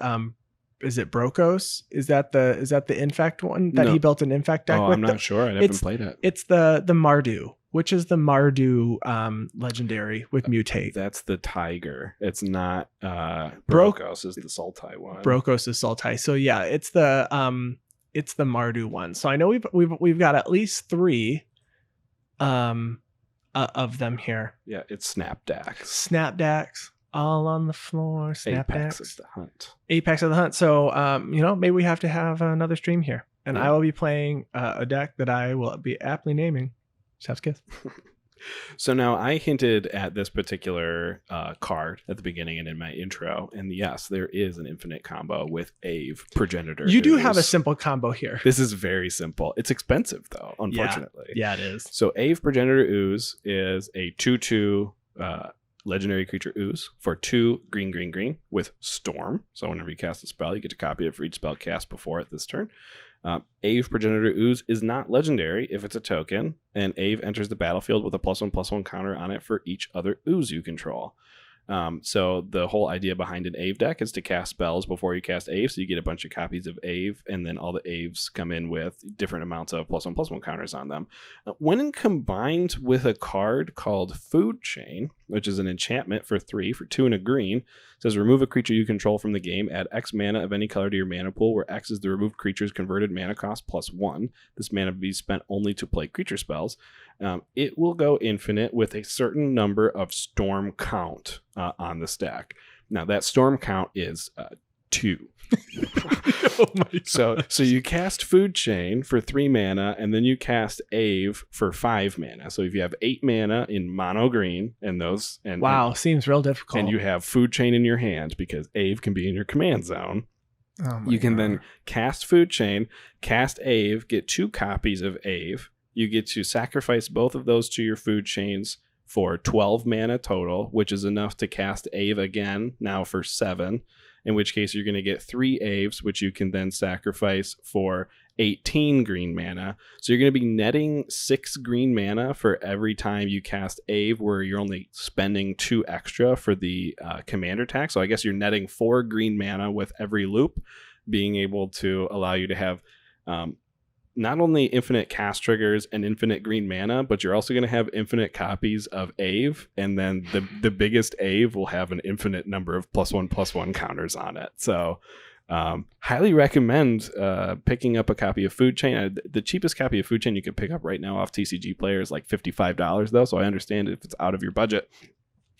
is it Brokos? Is that the Infect one that he built an Infect deck with? I'm not sure. I haven't played it. It's the Mardu, which is the Mardu legendary with Mutate. That's the Tiger. It's not Brokos is the Sultai one. Brokos is Sultai. So yeah, it's the Mardu one. So I know we've got at least 3 of them here. Yeah, it's Snapdax. Snapdax, all on the floor. Snapdax. Apex of the Hunt. Apex of the Hunt. So, maybe we have to have another stream here, and I will be playing a deck that I will be aptly naming Chef's Kiss. So now I hinted at this particular card at the beginning and in my intro, and yes, there is an infinite combo with Ave Progenitor. You do have a simple combo here. This is very simple. It's expensive though, unfortunately. Yeah, it is. So Ave Progenitor Ooze is a 2/2 legendary creature ooze for 2 green, green, green with Storm. So whenever you cast a spell, you get to copy it for each spell cast before it this turn. Ave Progenitor Ooze is not legendary if it's a token, and Ave enters the battlefield with a +1/+1 counter on it for each other ooze you control. So the whole idea behind an Ave deck is to cast spells before you cast Ave, so you get a bunch of copies of Ave, and then all the Aves come in with different amounts of +1/+1 counters on them. When combined with a card called Food Chain, which is an enchantment for 3 for 2 and a green, it says remove a creature you control from the game, add X mana of any color to your mana pool, where X is the removed creature's converted mana cost +1. This mana will be spent only to play creature spells. It will go infinite with a certain number of storm count on the stack. Now that storm count is 2. Oh my So you cast Food Chain for 3 mana, and then you cast Ave for 5 mana. So if you have 8 mana in mono green, and those wow, seems real difficult. and you have Food Chain in your hand because Ave can be in your command zone. You can then cast Food Chain, cast Ave, get 2 copies of Ave. You get to sacrifice both of those to your Food Chains for 12 mana total, which is enough to cast Ave again, now for 7, in which case you're going to get 3 Aves, which you can then sacrifice for 18 green mana. So you're going to be netting 6 green mana for every time you cast Ave, where you're only spending 2 extra for the commander attack. So I guess you're netting 4 green mana with every loop, being able to allow you to have not only infinite cast triggers and infinite green mana, but you're also going to have infinite copies of Ave, and then the biggest Ave will have an infinite number of +1/+1 counters on it. So highly recommend picking up a copy of Food Chain. The cheapest copy of Food Chain you can pick up right now off TCG Player is like $55 though, so I understand if it's out of your budget.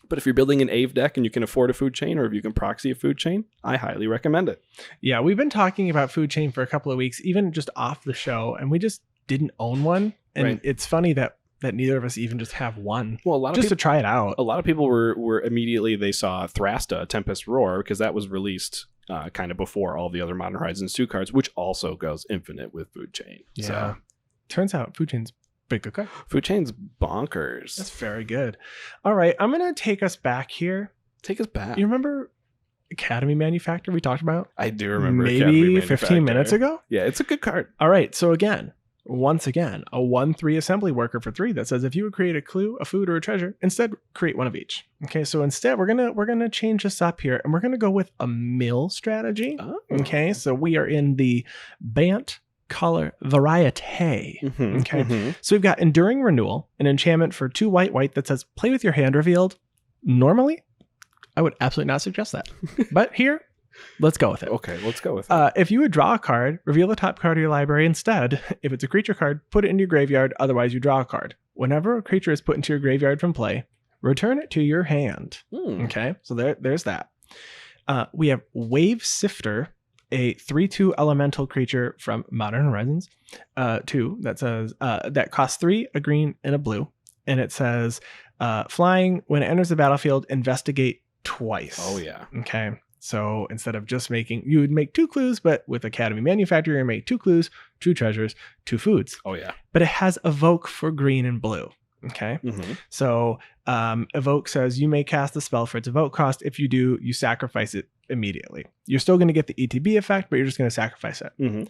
But if you're building an Ave deck and you can afford a Food Chain, or if you can proxy a Food Chain, I highly recommend it. Yeah, we've been talking about Food Chain for a couple of weeks, even just off the show, and we just didn't own one. And Right. It's funny that neither of us even just have one. Well, a lot of just people, to try it out. a lot of people were immediately, they saw Thrasta, Tempest Roar, because that was released kind of before all the other Modern Horizons 2 cards, which also goes infinite with Food Chain. Yeah. So Turns out Food Chain's big good card. Food Chain's bonkers. That's very good. All right, I'm going to take us back here. Take us back. You remember Academy Manufactor we talked about? I do remember Academy Maybe 15 minutes Manufactor. ago? Yeah, it's a good card. All right, so once again, a 1/3 assembly worker for 3 that says if you would create a clue, a food, or a treasure, instead create one of each. Okay, so instead we're gonna change this up here, and we're gonna go with a mill strategy. Oh. Okay, so we are in the Bant color variety. Mhm, Okay. mhm. So we've got Enduring Renewal, an enchantment for 2 white that says play with your hand revealed. Normally, I would absolutely not suggest that, but here, let's go with it. Okay, let's go with it. If you would draw a card, reveal the top card of your library instead. If it's a creature card, put it into your graveyard, otherwise you draw a card. Whenever a creature is put into your graveyard from play, return it to your hand. Okay, so there's that. We have Wave Sifter, a 3/2 elemental creature from Modern Horizons 2 that says that costs 3, a green, and a blue. And it says flying, when it enters the battlefield, investigate twice. Oh, yeah. Okay. So instead of just you would make 2 clues, but with Academy Manufacturer, you make 2 clues, 2 treasures, 2 foods. Oh, yeah. But it has Evoke for green and blue. Okay. Mm-hmm. So Evoke says you may cast the spell for its Evoke cost. If you do, you sacrifice it immediately. You're still going to get the ETB effect, but you're just going to sacrifice it. Mm-hmm.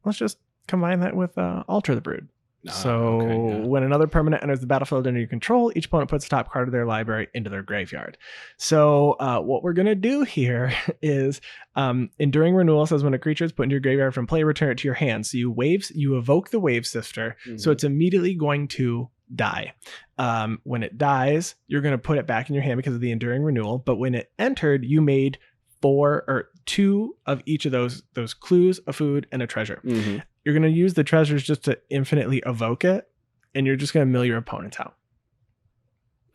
Let's just combine that with Alter the Brood. When another permanent enters the battlefield under your control, each opponent puts the top card of their library into their graveyard. So what we're going to do here is Enduring Renewal says when a creature is put into your graveyard from play, return it to your hand. So you evoke the Wave Sifter, so it's immediately going to die. When it dies, you're going to put it back in your hand because of the Enduring Renewal. But when it entered, you made 2 of each of those clues, a food, and a treasure. Mm-hmm. You're going to use the treasures just to infinitely evoke it, and you're just going to mill your opponents out.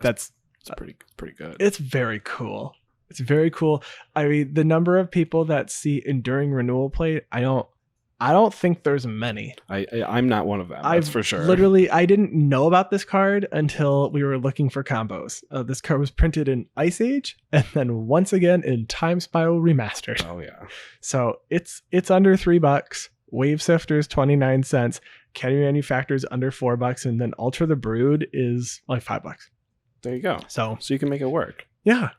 That's pretty good. It's very cool. It's very cool. I mean, the number of people that see Enduring Renewal play, I don't think there's many. I'm not one of them. That's for sure. Literally, I didn't know about this card until we were looking for combos. This card was printed in Ice Age, and then once again in Time Spiral Remastered. Oh yeah. So it's under $3. Wave Sifter is 29 cents. Academy Manufacturer's under $4, and then Alter the Brood is like $5. There you go. So you can make it work. Yeah.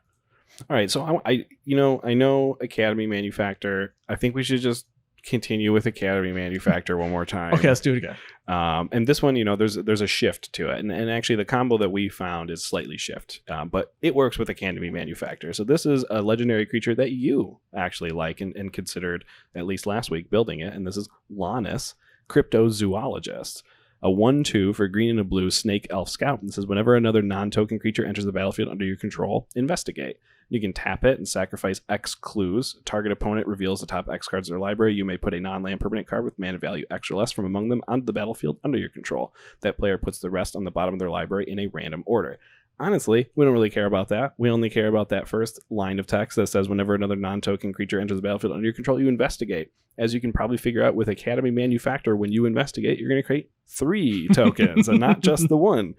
All right. So I know Academy Manufactor. I think we should just continue with Academy Manufactor one more time. Okay, let's do it again. And this one, there's a shift to it, and actually the combo that we found is slightly shift, but it works with Academy Manufactor. So this is a legendary creature that you actually like and considered at least last week building it, and this is Lanus, Cryptozoologist. A 1/2 for green and a blue snake elf scout. And says whenever another non-token creature enters the battlefield under your control, investigate. You can tap it and sacrifice X clues. Target opponent reveals the top X cards of their library. You may put a non-land permanent card with mana value X or less from among them onto the battlefield under your control. That player puts the rest on the bottom of their library in a random order. Honestly, we don't really care about that. We only care about that first line of text that says whenever another non-token creature enters the battlefield under your control, you investigate. As you can probably figure out with Academy Manufactor, when you investigate, you're going to create 3 tokens and not just the one.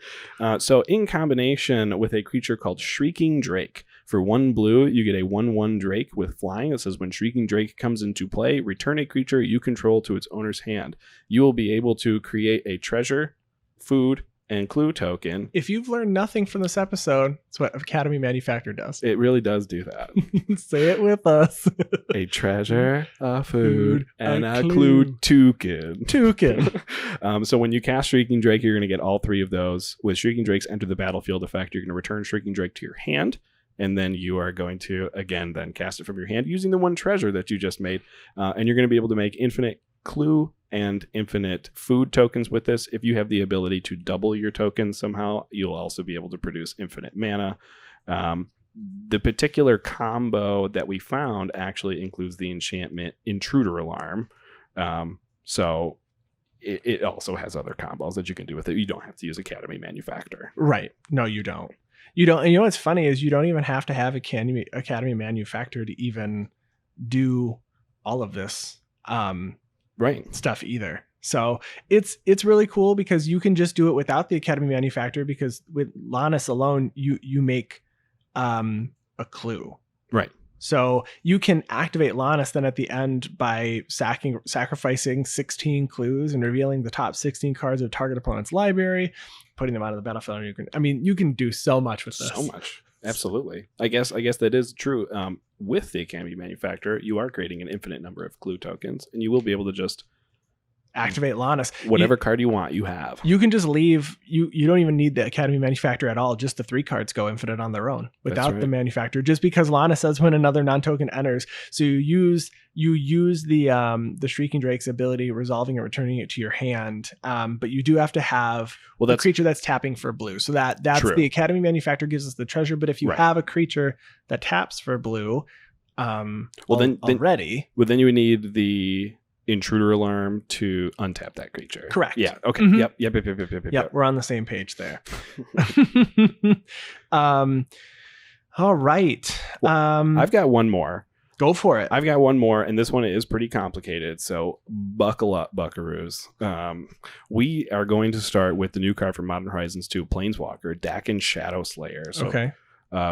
So in combination with a creature called Shrieking Drake, for 1 blue, you get a 1/1 Drake with flying. It says when Shrieking Drake comes into play, return a creature you control to its owner's hand. You will be able to create a treasure, food, and clue token. If you've learned nothing from this episode, it's what Academy Manufactor does. It really does do that. Say it with us. A treasure, a food, and a clue token. So when you cast Shrieking Drake, you're going to get all 3 of those. With Shrieking Drake's enter the battlefield effect, you're going to return Shrieking Drake to your hand, and then you are going to, again, then cast it from your hand using the 1 treasure that you just made. And you're going to be able to make infinite clue and infinite food tokens with this. If you have the ability to double your tokens somehow, you'll also be able to produce infinite mana. The particular combo that we found actually includes the enchantment Intruder Alarm. So it also has other combos that you can do with it. You don't have to use Academy Manufactor. Right. No, you don't. You don't. And what's funny is you don't even have to have Academy Manufactor to even do all of this stuff either. So it's really cool because you can just do it without the Academy Manufactor, because with Lanus alone, you make a clue. Right. So you can activate Lanus then at the end by sacrificing 16 clues and revealing the top 16 cards of target opponent's library, putting them out of the battlefield. You can do so much with this. So much. Absolutely. I guess that is true. With the Academy Manufactor, you are creating an infinite number of clue tokens, and you will be able to just activate Lanus. Whatever card you want, you have. You can just leave. You don't even need the Academy Manufactor at all. Just the 3 cards go infinite on their own without the Manufactor, just because Lanus says when another non-token enters. So you use the Shrieking Drake's ability, resolving and returning it to your hand. But you do have to have a creature that's tapping for blue. So that's true. The Academy Manufactor gives us the treasure. But if you have a creature that taps for blue, then you would need the Intruder Alarm to untap that creature. Correct. Yeah. Okay. Mm-hmm. Yep. We're on the same page there. All right. I've got one more. Go for it. I've got one more, and this one is pretty complicated, so buckle up, buckaroos. We are going to start with the new card from Modern Horizons 2, Planeswalker, Dakin Shadow Slayer. So,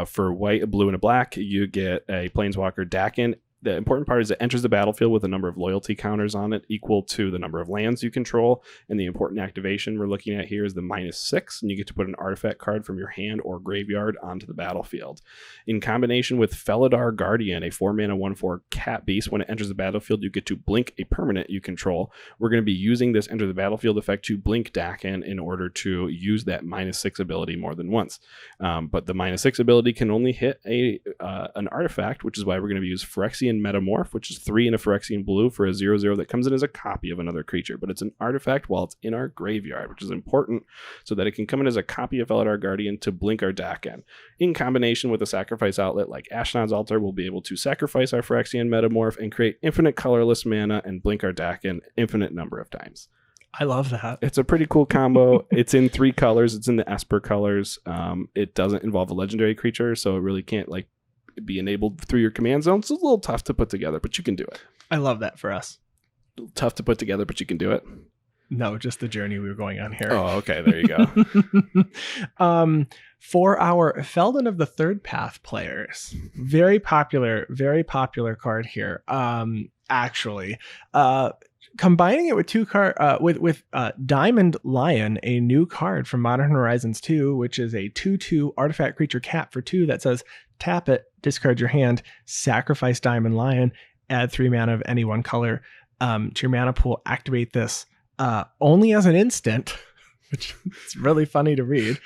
for white, a blue, and a black, you get a Planeswalker Dakin. The important part is it enters the battlefield with a number of loyalty counters on it equal to the number of lands you control. And the important activation we're looking at here is the -6, and you get to put an artifact card from your hand or graveyard onto the battlefield. In combination with Felidar Guardian, a 4-mana 1/4 cat beast, when it enters the battlefield, you get to blink a permanent you control. We're going to be using this enter the battlefield effect to blink Dakin in order to use that -6 ability more than once. But the -6 ability can only hit an artifact, which is why we're going to use Phyrexian Metamorph, which is 3 in a Phyrexian blue for a 0/0 that comes in as a copy of another creature, but it's an artifact while it's in our graveyard, which is important so that it can come in as a copy of Felidar Guardian to blink our Dakin. In combination with a sacrifice outlet like Ashnod's Altar, we'll be able to sacrifice our Phyrexian Metamorph and create infinite colorless mana and blink our Dakin infinite number of times. I love that. It's a pretty cool combo. It's in 3 colors. It's in the Esper colors. It doesn't involve a legendary creature, so it really can't be enabled through your command zone. It's a little tough to put together, but you can do it. I love that for us. Tough to put together, but you can do it. No, just the journey we were going on here. Oh, okay. There you go. For our Felden of the Third Path players, very popular card here. Actually, combining it with with Diamond Lion, a new card from Modern Horizons 2, which is a 2/2 artifact creature cap for 2 that says tap it, discard your hand, sacrifice Diamond Lion, add 3 mana of any one color to your mana pool, activate this only as an instant, which is really funny to read.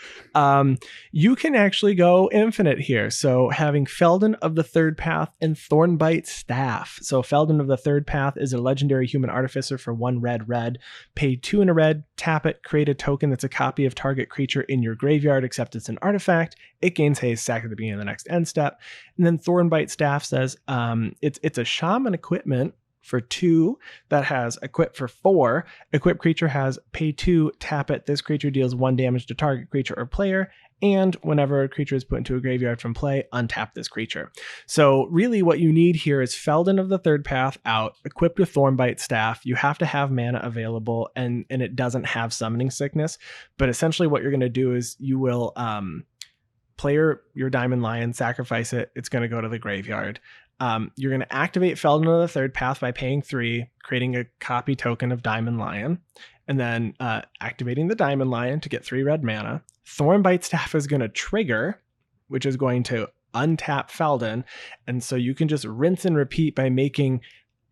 You can actually go infinite here. So having Feldon of the Third Path and Thornbite Staff. So Feldon of the Third Path is a legendary human artificer for 1 red. Pay 2 and a red, tap it, create a token that's a copy of target creature in your graveyard, except it's an artifact. It gains haste, sack at the beginning of the next end step. And then Thornbite Staff says it's a shaman equipment for 2 that has equip for 4. Equip creature has pay 2, tap it. This creature deals 1 damage to target creature or player. And whenever a creature is put into a graveyard from play, untap this creature. So really what you need here is Feldon of the Third Path out, equipped with Thornbite Staff. You have to have mana available, and it doesn't have summoning sickness. But essentially what you're going to do is you will play your Diamond Lion, sacrifice it. It's going to go to the graveyard. You're going to activate Feldon of the Third Path by paying 3, creating a copy token of Diamond Lion, and then activating the Diamond Lion to get 3 red mana. Thornbite Staff is going to trigger, which is going to untap Feldon, and so you can just rinse and repeat by making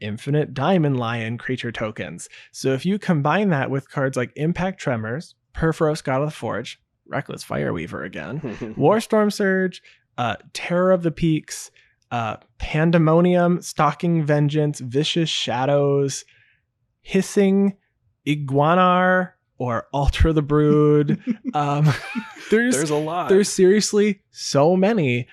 infinite Diamond Lion creature tokens. So if you combine that with cards like Impact Tremors, Perforos God of the Forge, Reckless Fireweaver again, Warstorm Surge, Terror of the Peaks, Pandemonium, Stalking Vengeance, Vicious Shadows, Hissing, Iguanar, or Alter the Brood. There's a lot. There's seriously so many.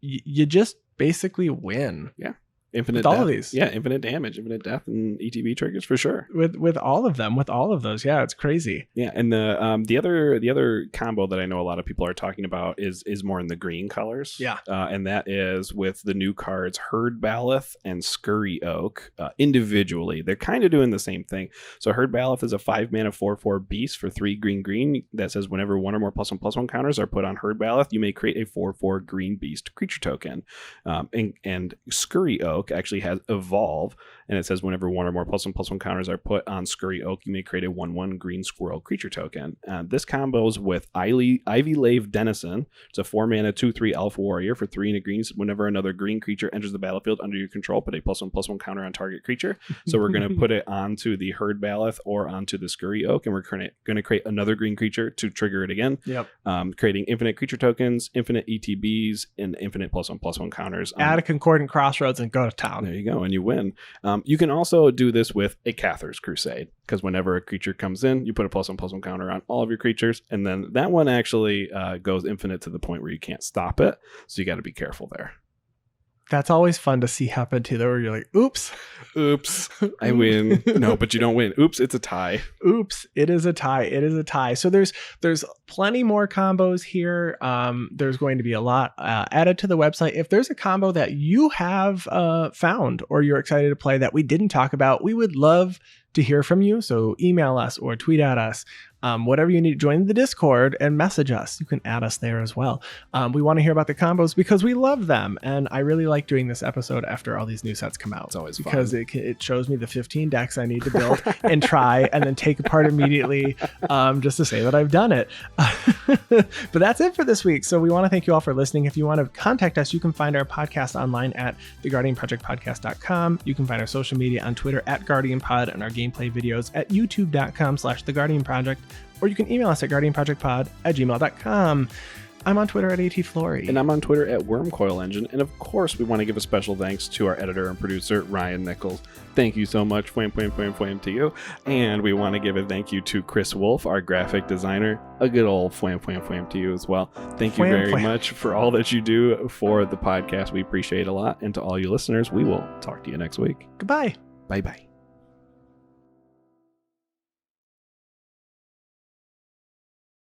You just basically win. Yeah. Infinite with all death. of these. Yeah, infinite damage, infinite death, and ETB triggers for sure. With all of them, with all of those. Yeah, it's crazy. Yeah, and the other combo that I know a lot of people are talking about is more in the green colors. Yeah. And that is with the new cards Herd Baloth and Scurry Oak. Individually, they're kind of doing the same thing. So Herd Baloth is a 5 mana 4/4 beast for 3 green that says whenever 1 or more +1/+1 counters are put on Herd Baloth, you may create a 4/4 green beast creature token. And Scurry Oak actually has Evolve, and it says whenever 1 or more +1/+1 counters are put on Scurry Oak, you may create a 1/1 green squirrel creature token. This combos with Ivy Lave Denizen. It's a 4 mana 2/3 elf warrior for 3 and a green. Whenever another green creature enters the battlefield under your control, put a +1/+1 counter on target creature. So we're going to put it onto the Herd Baloth or onto the Scurry Oak, and we're going to create another green creature to trigger it again. Yep. Creating infinite creature tokens, infinite ETBs, and infinite +1/+1 counters. Add a Concordant Crossroads and go to town. There you go, and you win. You can also do this with a Cather's Crusade, because whenever a creature comes in, you put a +1/+1 counter on all of your creatures, and then that one actually goes infinite to the point where you can't stop it, so you got to be careful there. That's always fun to see happen too, though, where you're like, oops, I win. No, but you don't win. Oops, it's a tie. Oops, it is a tie. So there's plenty more combos here. There's going to be a lot added to the website. If there's a combo that you have found or you're excited to play that we didn't talk about, we would love to hear from you. So email us or tweet at us. Whatever you need, join the Discord and message us. You can add us there as well. We want to hear about the combos because we love them. And I really like doing this episode after all these new sets come out. It's always because fun. It shows me the 15 decks I need to build and try and then take apart immediately just to say that I've done it. But that's it for this week. So we want to thank you all for listening. If you want to contact us, you can find our podcast online at theguardianprojectpodcast.com. You can find our social media on Twitter at GuardianPod and our gameplay videos at youtube.com/theguardianproject. Or you can email us at guardianprojectpod@gmail.com. I'm on Twitter at ATFlory. And I'm on Twitter at WormCoilEngine. And of course, we want to give a special thanks to our editor and producer, Ryan Nichols. Thank you so much, fwam to you. And we want to give a thank you to Chris Wolf, our graphic designer. A good old fwam to you as well. Thank you very much for all that you do for the podcast. We appreciate it a lot. And to all you listeners, we will talk to you next week. Goodbye. Bye-bye.